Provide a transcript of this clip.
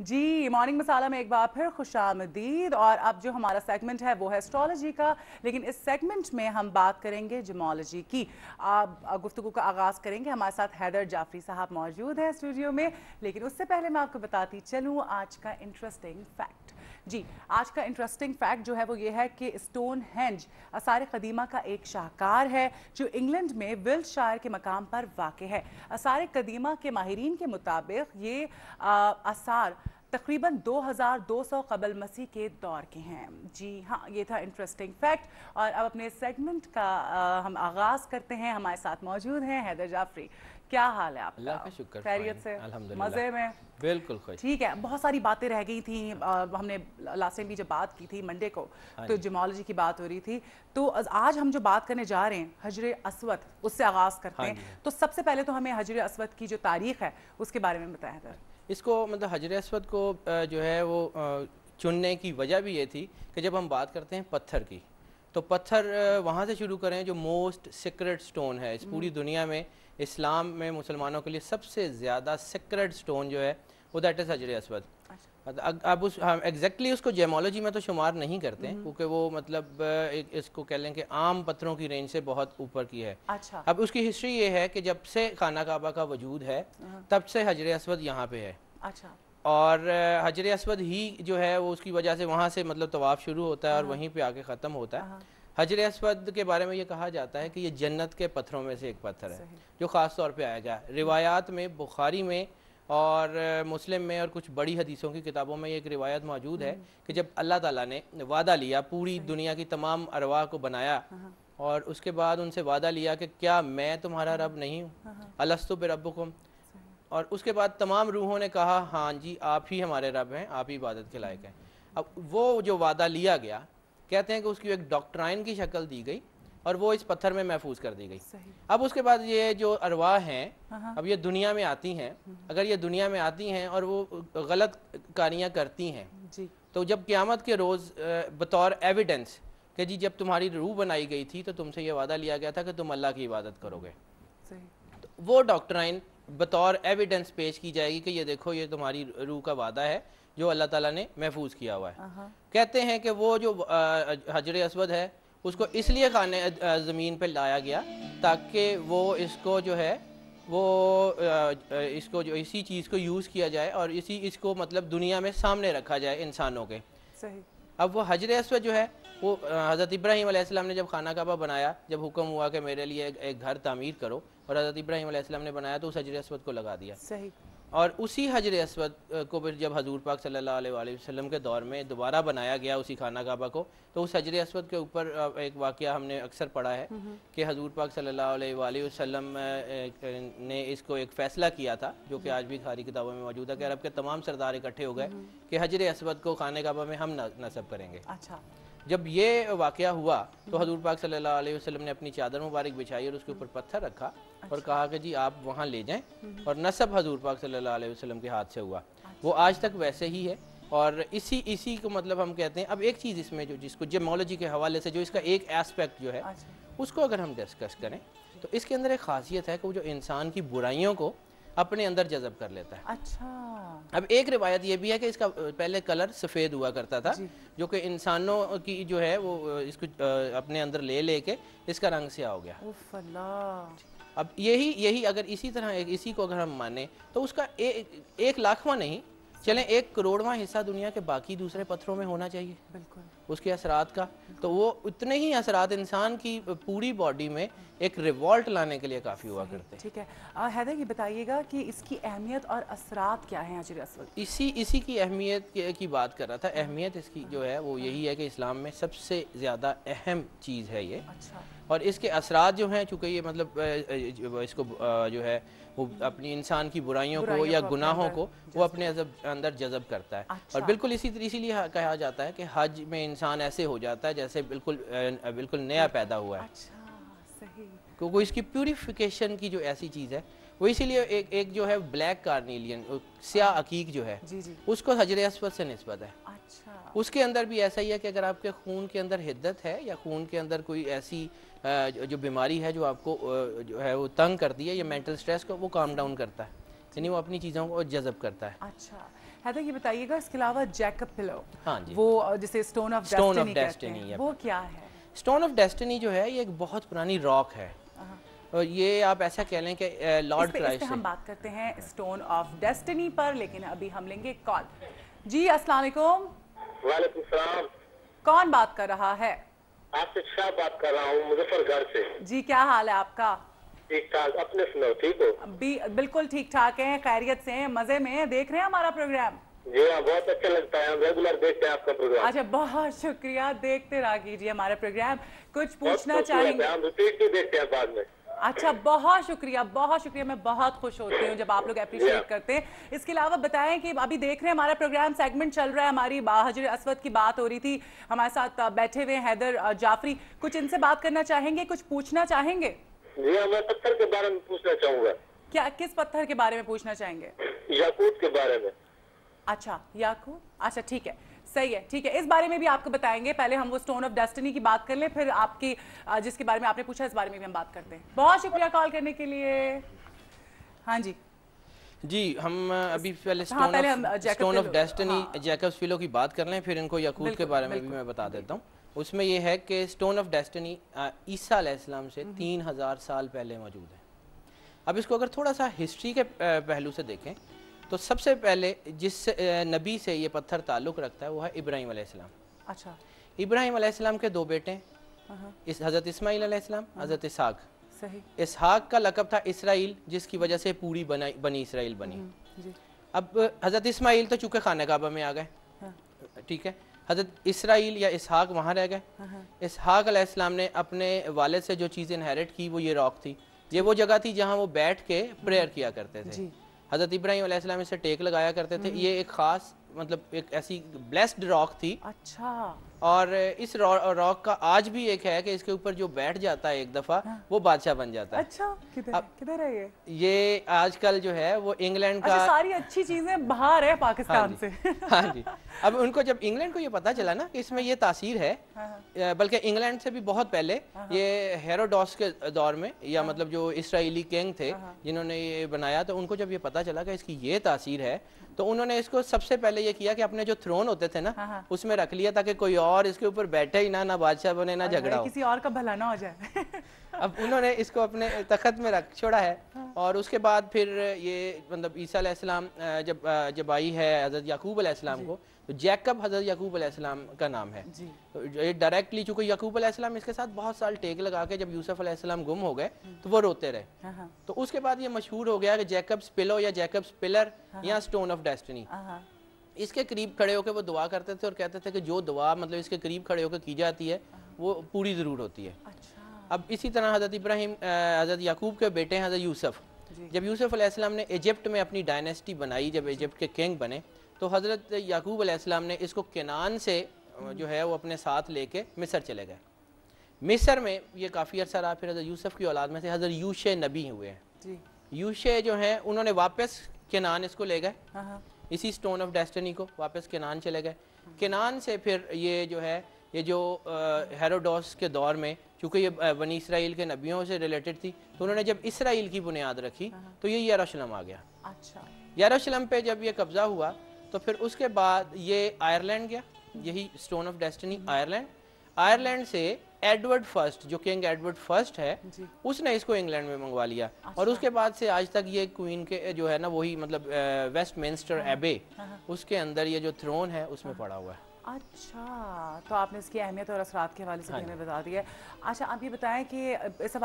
जी morning मसाला में एक बार फिर खुशामदीद। और अब जो हमारा सेगमेंट है वो है एस्ट्रोलॉजी का, लेकिन इस सेगमेंट में हम बात करेंगे जिमोलॉजी की। अब गुफ्तगू का आगाज़ करेंगे। हमारे साथ हैदर जाफरी साहब मौजूद हैं स्टूडियो में, लेकिन उससे पहले मैं आपको बताती चलूँ आज का इंटरेस्टिंग फैक्ट। जी, आज का इंटरेस्टिंग फैक्ट जो है वो ये है कि स्टोन हेंज आसार कदीमा का एक शाहकार है जो इंग्लैंड में विल्टशायर के मकाम पर वाक़ है। आसार कदीमा के माहिरीन के मुताबिक ये आसार तकरीबन 2200 कबल मसीह के दौर के हैं। जी हाँ, ये था इंटरेस्टिंग फैक्ट। और अब अपने सेगमेंट का हम आगाज़ करते हैं। हमारे साथ मौजूद हैं हैदर जाफरी। क्या हाल है आपका? अल्लाह का शुक्र, खैरियत से? अल्हम्दुलिल्लाह, मज़े में? बिल्कुल खुश। ठीक है। बहुत सारी बातें रह गई थी। हमने लास्ट टाइम भी जब बात की थी मंडे को, तो जिमोलॉजी की बात हो रही थी। तो आज हम जो बात करने जा रहे हैं हजर अस्वद, उससे आगाज़ करते हैं। तो सबसे पहले तो हमें हजर अस्वद की जो तारीख है उसके बारे में बताएं सर। इसको मतलब हजर अस्वद को जो है वो चुनने की वजह भी ये थी कि जब हम बात करते हैं पत्थर की, तो पत्थर वहाँ से शुरू करें जो मोस्ट सीक्रेट स्टोन है इस पूरी दुनिया में। इस्लाम में मुसलमानों के लिए सबसे ज़्यादा सीक्रेट स्टोन जो है वो दैट इज़ हजर अस्वद। अब उस हम एग्जैक्टली उसको जेमोलॉजी में तो शुमार नहीं करते हैं क्योंकि वो मतलब इसको कह लें कि आम पत्थरों की रेंज से बहुत ऊपर की है। अच्छा। अब उसकी हिस्ट्री ये है कि जब से खाना काबा का वजूद है तब से हजर अस्वद यहाँ पे है। अच्छा। और हजर अस्वद ही जो है वो उसकी वजह से वहाँ से मतलब तवाफ़ शुरू होता है और वहीं पे आके ख़त्म होता है। हजर अस्वद के बारे में ये कहा जाता है कि ये जन्नत के पत्थरों में से एक पत्थर है जो ख़ास तौर पे आया गया रिवायात में, बुखारी में और मुस्लिम में और कुछ बड़ी हदीसों की किताबों में एक रिवायत मौजूद है कि जब अल्लाह ताला ने वादा लिया, पूरी दुनिया की तमाम अरवाह को बनाया और उसके बाद उनसे वादा लिया कि क्या मैं तुम्हारा रब नहीं हूँ, अलस्तु बिरब्बुकुम, और उसके बाद तमाम रूहों ने कहा हाँ जी आप ही हमारे रब हैं, आप ही इबादत के लायक हैं। अब वो जो वादा लिया गया, कहते हैं कि उसकी एक डॉक्ट्राइन की शक्ल दी गई और वो इस पत्थर में महफूज कर दी गई। अब उसके बाद ये जो अरवाह हैं अब ये दुनिया में आती हैं, अगर ये दुनिया में आती हैं और वो गलत कारियाँ करती हैं जी, तो जब क़यामत के रोज़ बतौर एविडेंस कि जी जब तुम्हारी रूह बनाई गई थी तो तुमसे ये वादा लिया गया था कि तुम अल्लाह की इबादत करोगे, तो वो डॉक्ट्राइन बतौर एविडेंस पेश की जाएगी कि ये देखो ये तुम्हारी रूह का वादा है जो अल्लाह ताला ने महफूज किया हुआ है। कहते हैं कि वो जो हजर अस्वद है उसको इसलिए खाने ज़मीन पे लाया गया ताकि वो इसको जो है वो इसको जो इसी चीज़ को यूज़ किया जाए और इसको मतलब दुनिया में सामने रखा जाए इंसानों के। सही। अब वो हजर अस्वद जो है वो हज़रत इब्राहीम अलैहिस्सलाम ने जब खाना काबा बनाया, जब हुक्म हुआ कि मेरे लिए एक घर तामीर करो, और हज़रत इब्राहीम अलैहिस्सलाम ने बनाया तो उस हजर अस्वद को लगा दिया। सही। और उसी हजर अस्वद को फिर जब हजूर पाक सल्लल्लाहु अलैहि वसल्लम के दौर में दोबारा बनाया गया उसी खाना काबा को, तो उस हजर अस्वद के ऊपर एक वाक़या हमने अक्सर पढ़ा है कि हजूर पाक सल्लल्लाहु अलैहि वसल्लम ने इसको एक फ़ैसला किया था जो कि आज भी सारी किताबों में मौजूद है कि अरब के तमाम सरदार इकट्ठे हो गए कि हजर अस्वद को खाने काबा में हम नस्ब करेंगे। अच्छा। जब ये वाक़या हुआ तो हजूर पाक सल्लल्लाहु अलैहि वसल्लम ने अपनी चादर मुबारक बिछाई और उसके ऊपर पत्थर रखा और कहा कि जी आप वहाँ ले जाएं, और नस्ब हजूर पाक सल्लल्लाहु अलैहि वसल्लम के हाथ से हुआ। वो आज तक वैसे ही है और इसी को मतलब हम कहते हैं। अब एक चीज़ इसमें जो जिसको जेमोलॉजी के हवाले से जो इसका एक एस्पेक्ट जो है उसको अगर हम डिस्कस करें तो इसके अंदर एक ख़ासियत है कि वो जो इंसान की बुराइयों को अपने अंदर जज़ब कर लेता है। अच्छा। अब एक रिवायत ये भी है कि इसका पहले कलर सफ़ेद हुआ करता था जो कि इंसानों की जो है वो इसको अपने अंदर लेके इसका रंग स्याह हो गया। अब यही अगर इसी तरह इसी को अगर हम माने तो उसका एक लाखवां नहीं, चलें 1 करोड़वां हिस्सा दुनिया के बाकी दूसरे पत्थरों में होना चाहिए। बिल्कुल। उसके असरात का, तो वो उतने ही असरात इंसान की पूरी बॉडी में एक रिवॉल्ट लाने के लिए काफ़ी हुआ करते हैं। ठीक है। हैदर ये बताइएगा कि इसकी अहमियत और असरात क्या हैं हजर अस्वद? इसी की अहमियत की बात कर रहा था। अहमियत इसकी जो है वो यही है कि इस्लाम में सबसे ज़्यादा अहम चीज़ है ये। अच्छा। और इसके असरात जो हैं चूँकि ये मतलब इसको जो है वो अपनी इंसान की बुराइयों को या गुनाहों को वो अपने अंदर जज़ब करता है। अच्छा। और बिल्कुल इसीलिए कहा जाता है कि हज में इंसान ऐसे हो जाता है जैसे बिल्कुल नया पैदा हुआ है। अच्छा, सही। क्योंकि इसकी प्यूरिफिकेशन की जो ऐसी चीज़ है वो इसीलिए एक जो है ब्लैक कार्नेलियन स्याह अकीक जो है जी उसको हजर अस्वद से निस्बत है। अच्छा। उसके अंदर भी ऐसा ही है कि अगर आपके खून के अंदर हिद्दत है या खून के अंदर कोई ऐसी जो बीमारी है जो आपको जो है वो तंग करती है या मेंटल स्ट्रेस को वो काम डाउन करता है, यानी वो अपनी चीज़ों को जज़ब करता है। अच्छा। हैदर ये बताइएगा, इसके अलावा जैकब पिलो, हाँ जी, वो जिसे स्टोन ऑफ डेस्टिनी, वो क्या है? स्टोन ऑफ डेस्टिनी जो है ये एक बहुत पुरानी रॉक है, और ये आप ऐसा कह लें कि लॉर्ड क्राइस्ट से हम बात करते हैं स्टोन ऑफ डेस्टिनी पर, लेकिन अभी हम लेंगे कॉल। जी अस्सलाम वालेकुम। वालेकुम सलाम। कौन बात कर रहा है? आपसे शाह बात कर रहा हूँ मुजफ्फरगढ़ से। जी क्या हाल है आपका? ठीक ठाक, अपने सुनाओ, ठीक हो? बिल्कुल ठीक ठाक है, खैरियत से हैं, मजे में हैं, देख रहे हैं हमारा प्रोग्राम? जी हाँ, बहुत अच्छा लगता है, हम रेगुलर देखते हैं आपका प्रोग्राम। अच्छा, बहुत शुक्रिया, देखते रहा कीजिए हमारा प्रोग्राम। कुछ पूछना चाहेंगे? हम रिपीट भी देखते हैं बाद में। अच्छा, बहुत शुक्रिया, बहुत शुक्रिया, मैं बहुत खुश होती हूँ जब आप लोग अप्रिशिएट करते हैं। इसके अलावा बताएं कि अभी देख रहे हैं हमारा प्रोग्राम, सेगमेंट चल रहा है, हमारी हजर अस्वद की बात हो रही थी, हमारे साथ बैठे हुए हैदर जाफरी, कुछ इनसे बात करना चाहेंगे, कुछ पूछना चाहेंगे? जी हाँ, मैं पत्थर के बारे में पूछना चाहूँगा। क्या, किस पत्थर के बारे में पूछना चाहेंगे? याकूत के बारे में। अच्छा, याकूत, अच्छा ठीक है, सही है, ठीक है, इस बारे में भी आपको बताएंगे। पहले हम वो स्टोन ऑफ डेस्टिनी की बात कर लें, फिर आपकी जिसके बारे में आपने पूछा इस बारे में भी हम बात करते हैं। बहुत शुक्रिया कॉल करने के लिए। हाँ जी जी, हम अभी पहले stone of destiny Jacob pillow की बात कर लें, फिर इनको याकूत के बारे में भी मैं बता देता हूँ। उसमें यह है कि स्टोन ऑफ डेस्टिनी ईसा अलैहिस्सलाम से 3000 साल पहले मौजूद है। अब इसको अगर थोड़ा सा हिस्ट्री के पहलू से देखें तो सबसे पहले जिस नबी से ये पत्थर ताल्लुक़ रखता है वो है इब्राहीम अलैहिस्सलाम। अच्छा, इब्राहीम अलैहिस्सलाम के दो बेटे हैं, इस हज़रत इस्माईल अलैहिस्सलाम, हज़रत इसहाक। सही। इसहाक का लक़ब था इसराइल, जिसकी वजह से पूरी बनी इसराइल बनी। अब हज़रत इस्माईल तो चूँकि खाने काबा में आ गए, ठीक है, हज़रत इसराइल या इसहाक वहाँ रह गए। इसहाक अलैहिस्सलाम ने अपने वालिद से जो चीज़ इनहेरिट की वो ये रॉक थी, ये वो जगह थी जहाँ वो बैठ के प्रेयर किया करते थे। हज़रत इब्राहीम अलैहिस्सलाम इसे टेक लगाया करते थे। ये एक ख़ास मतलब एक ऐसी ब्लेस्ड रॉक थी। अच्छा। और इस रॉक का आज भी एक है कि इसके ऊपर जो बैठ जाता है एक दफ़ा वो बादशाह बन जाता है। अच्छा, किधर है ये आजकल जो है वो इंग्लैंड का, सारी अच्छी चीजें बाहर है पाकिस्तान से। हाँ जी, अब उनको जब इंग्लैंड को ये पता चला ना कि इसमें ये तासीर है, बल्कि इंग्लैंड से भी बहुत पहले, ये हेरोडोटस के दौर में, या मतलब जो इसराइली किंग थे जिन्होंने ये बनाया, तो उनको जब ये पता चला कि इसकी ये तासीर है तो उन्होंने इसको सबसे पहले ये किया कि अपने जो थ्रोन होते थे ना उसमें रख लिया, ताकि कोई और इसके ऊपर बैठे ही ना बादशाह बने, ना झगड़ा हो, किसी और का भला ना हो जाए। अब उन्होंने इसको अपने तख्त में रख छोड़ा है। और उसके बाद फिर ये मतलब ईसा अलैहिस्सलाम जब आई है हज़रत याकूब अलैहिस्सलाम को, तो जैकब हज़रत याकूब अलैहिस्सलाम का नाम है। तो ये डायरेक्टली, चूँकि याकूब अलैहिस्सलाम इसके साथ बहुत साल टेक लगा के जब यूसुफ अलैहिस्सलाम गुम हो गए तो वो रोते रहे, तो उसके बाद ये मशहूर हो गया कि जैकब्स पिलो या जैकब्स पिलर या स्टोन ऑफ डेस्टिनी। इसके करीब खड़े होकर वो दुआ करते थे और कहते थे कि जो दुआ मतलब इसके करीब खड़े होकर की जाती है वो पूरी ज़रूर होती है। अब इसी तरह हज़रत इब्राहीम, हज़रत याकूब के बेटे हैं हज़रत यूसुफ, जब यूसुफ अलैहिस्सलाम ने इजिप्ट में अपनी डायनेस्टी बनाई, जब इजिप्ट के किंग बने, तो हज़रत याकूब अलैहिस्सलाम ने इसको केनान से जो है वो अपने साथ लेके मिस्र चले गए। मिस्र में ये काफ़ी अर्सा रहा, फिर हज़रत यूसुफ की औलाद में से हज़रत यूशे नबी हुए हैं। यूशे जो हैं उन्होंने वापस केनान इसको ले गए, इसी स्टोन ऑफ डेस्टिनी को वापस केनान चले गए। केनान से फिर ये जो है ये जो हेरोडोटस के दौर में, चूँकि ये बनी इसराइल के नबियों से रिलेटेड थी, तो उन्होंने जब इसराइल की बुनियाद रखी तो ये यरूशलेम आ गया। अच्छा, यरूशलेम पे जब ये कब्जा हुआ तो फिर उसके बाद ये आयरलैंड गया, यही स्टोन ऑफ डेस्टिनी आयरलैंड से एडवर्ड फर्स्ट, जो किंग एडवर्ड फर्स्ट है, उसने इसको इंग्लैंड में मंगवा लिया। अच्छा। और उसके बाद से आज तक ये क्वीन के जो है ना वही मतलब वेस्टमिंस्टर एबे, उसके अंदर ये जो थ्रोन है उसमें पड़ा हुआ है। अच्छा, तो आपने इसकी अहमियत और असरात के हवाले से हमें बता दिया। अच्छा, आप ये बताएं कि इस